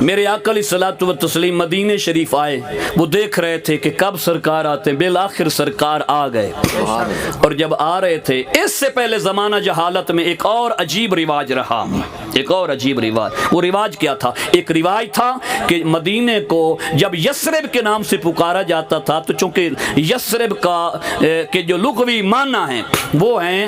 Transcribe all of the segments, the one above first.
میرے آقا علیہ الصلوۃ والتسلیم مدینے شریف آئے، وہ دیکھ رہے تھے کہ کب سرکار آتے ہیں، بالآخر سرکار آ گئے۔ اور جب آ رہے تھے، اس سے پہلے زمانہ جہالت میں ایک اور عجیب رواج رہا، ایک اور عجیب رواج۔ وہ رواج کیا تھا؟ ایک رواج تھا کہ مدینے کو جب یثرب کے نام سے پکارا جاتا تھا تو چونکہ یثرب کا کہ جو لغوی معنی ہیں وہ ہیں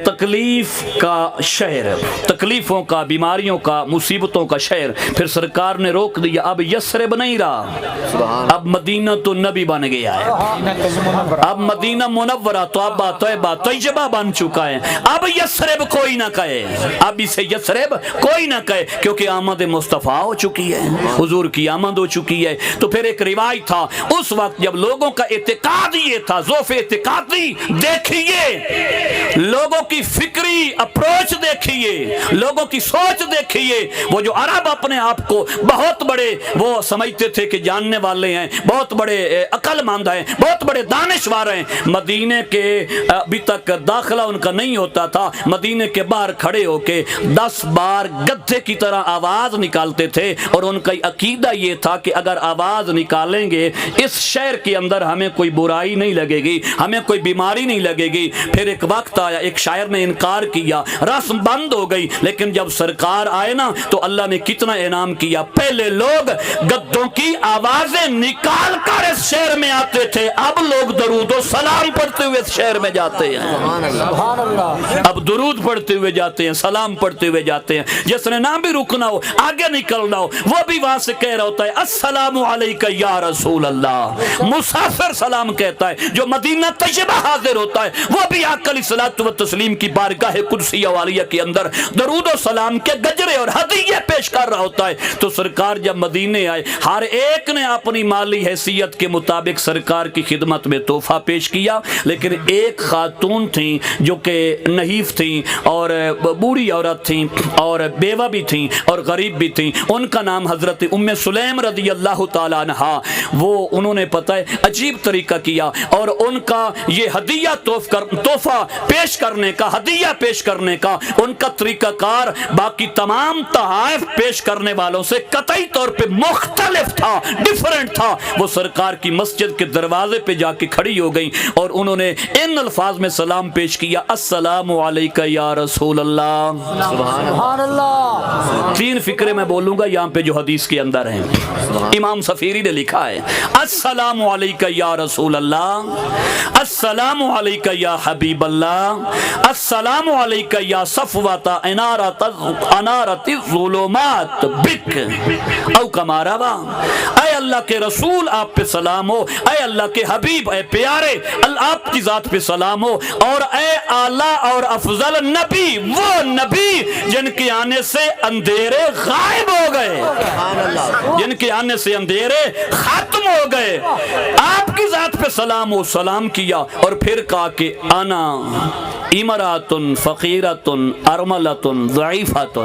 تکلیف کا شہر، تکلیفوں کا، بیماریوں کا، مصیبتوں کا شہر۔ پھر سرکار نے روک دیا، اب یثرب نہیں رہا، اب مدینہ تو نبی بن گیا ہے، اب مدینہ منورہ طیبہ طیبہ طیبہ بن چکا ہے، اب یثرب کوئی نہ کہے، اب اسے یثرب کوئی نہ کہے، کیونکہ آمد مصطفیٰ ہو چکی ہے، حضور کی آمد ہو چکی ہے۔ تو پھر ایک روایت تھا اس وقت جب لوگوں کا اعتقاد یہ تھا، ذوف اعتقادی دیکھیے، لوگوں کی فکری اپروچ دیکھیے، لوگوں کی سوچ دیکھیے۔ وہ جو عرب اپنے آپ کو بہت بڑے وہ سمجھتے تھے کہ جاننے والے ہیں، بہت بڑے عقل مند ہیں، بہت بڑے دانشور ہیں، مدینے کے ابھی تک داخلہ ان کا نہیں ہوتا تھا، مدینے کے باہر کھڑے ہو کے 10 بار گدھے کی طرح آواز نکالتے تھے، اور ان کا عقیدہ یہ تھا کہ اگر آواز نکالیں گے اس شہر کے اندر ہمیں کوئی برائی نہیں لگے گی، ہمیں کوئی بیماری نہیں لگے گی۔ پھر ایک وقت آیا، ایک شاعر نے انکار کیا، رسم بند ہو گئی، لیکن جب سرکار آئے نا تو اللہ نے کتنا انعام کیا۔ پہلے لوگ گدھوں کی آوازیں نکال کر اس شہر میں آتے تھے، اب لوگ درود و سلام پڑھتے ہوئے اس شہر میں جاتے ہیں، اب درود پڑھتے ہوئے جاتے ہیں، سلام پڑھتے ہوئے جاتے ہیں۔ جس نے نہ بھی رکنا ہو، آگے نکلنا ہو، وہ بھی وہاں سے کہہ رہا ہوتا ہے السلام علیکہ یا رسول اللہ۔ مسافر سلام کہتا ہے، جو مدینہ طیبہ حاضر ہوتا ہے وہ بھی آقا علیہ الصلوۃ والتسلیم کی بارگاہ قدسیہ والیہ کے اندر درود و سلام کے گجرے اور ہدیے پیش کر رہا ہوتا ہے۔ تو سرکار جب مدینے آئے، ہر ایک نے اپنی مالی حیثیت کے مطابق سرکار کی خدمت میں تحفہ پیش کیا، لیکن ایک خاتون تھیں جو کہ نحیف تھیں اور بوڑھی عورت تھیں اور بیوہ بھی تھیں اور غریب بھی تھیں، ان کا نام حضرت ام سلیم رضی اللہ تعالیٰ عنہا۔ وہ انہوں نے پتہ ہے عجیب طریقہ کیا، اور ان کا یہ ہدیہ تحفہ پیش کرنے کا، ہدیہ پیش کرنے کا ان کا طریقہ کار باقی تمام تحائف پیش کرنے والوں سے قطعی طور پہ مختلف تھا، ڈیفرنٹ تھا۔ وہ سرکار کی مسجد کے دروازے پہ جا کے کھڑی ہو گئیں اور انہوں نے ان الفاظ میں سلام پیش کیا، السلام علیکہ یا رسول اللہ۔ سبحان اللہ۔ 3 فکرے میں بولوں گا یہاں پہ جو حدیث کے اندر ہیں۔ امام صفیری نے لکھا ہے السلام علیکہ یا رسول اللہ، السلام علیکہ یا حبیب اللہ، السلام علیکہ یا صفوۃ انارت الظلمات بک او کما روا۔ اے اللہ کے رسول آپ پہ سلام ہو، اے اللہ کے حبیب، اے پیارے آپ کی ذات پہ سلام ہو، اور اے اعلیٰ اور افضل نبی، وہ نبی جن کے آنے سے اندھیرے غائب ہو گئے، جن کے آنے سے اندھیرے ختم ہو گئے، آپ کی ذات پہ سلام ہو۔ سلام کیا اور پھر کہا کہ انا امرات فقیرۃ ارملۃ ضعیفۃ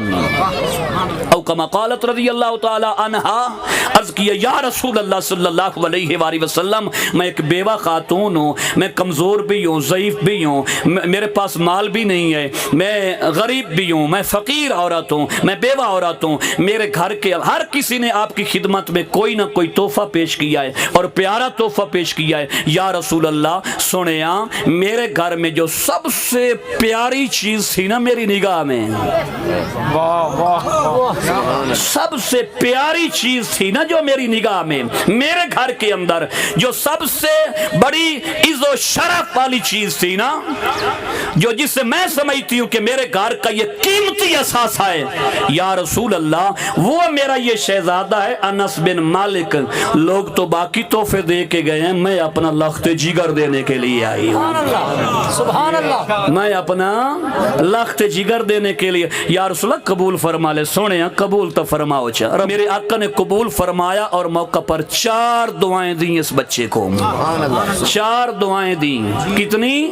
او کما قالت رضی اللہ تعالی عنہا۔ عرض کیا یا رسول اللہ صلی اللہ علیہ وآلہ وسلم، میں ایک بیوہ خاتون ہوں، میں کمزور بھی ہوں، ضعیف بھی ہوں، میرے پاس مال بھی نہیں ہے، میں غریب بھی ہوں، میں فقیر عورت ہوں، میں بیوہ عورت ہوں، میرے گھر کے ہر کسی نے آپ کی خدمت میں کوئی نہ کوئی تحفہ پیش کیا ہے اور پیارا تحفہ پیش کیا ہے۔ یا رسول اللہ سنیا، میرے گھر میں جو سب سے پیاری چیز تھی نا میری نگاہ میں، سب سے پیاری چیز تھی نا جو میری نگاہ میں، میرے گھر کے اندر جو سب سے بڑی عز و شرف والی چیز تھی نا، جو جس سے میں سمجھتی ہوں کہ میرے گھر کا یہ قیمتی اثاثہ ہے، یا رسول اللہ وہ میرا یہ شہزادہ ہے انس بن مالک۔ لوگ تو باقی تحفے دے کے گئے ہیں، میں اپنا لخت جگر دینے کے لیے آئی ہوں، سبحان اللہ، میں اپنا لخت جگر دینے کے لیے۔ یا رسول اللہ قبول فرما لے، سونے قبول تو فرماؤ چا۔ میرے آقا نے قبول فرمایا اور موقع پر 4 دعائیں دیں اس بچے کو، 4 دعائیں دیں۔ کتنی؟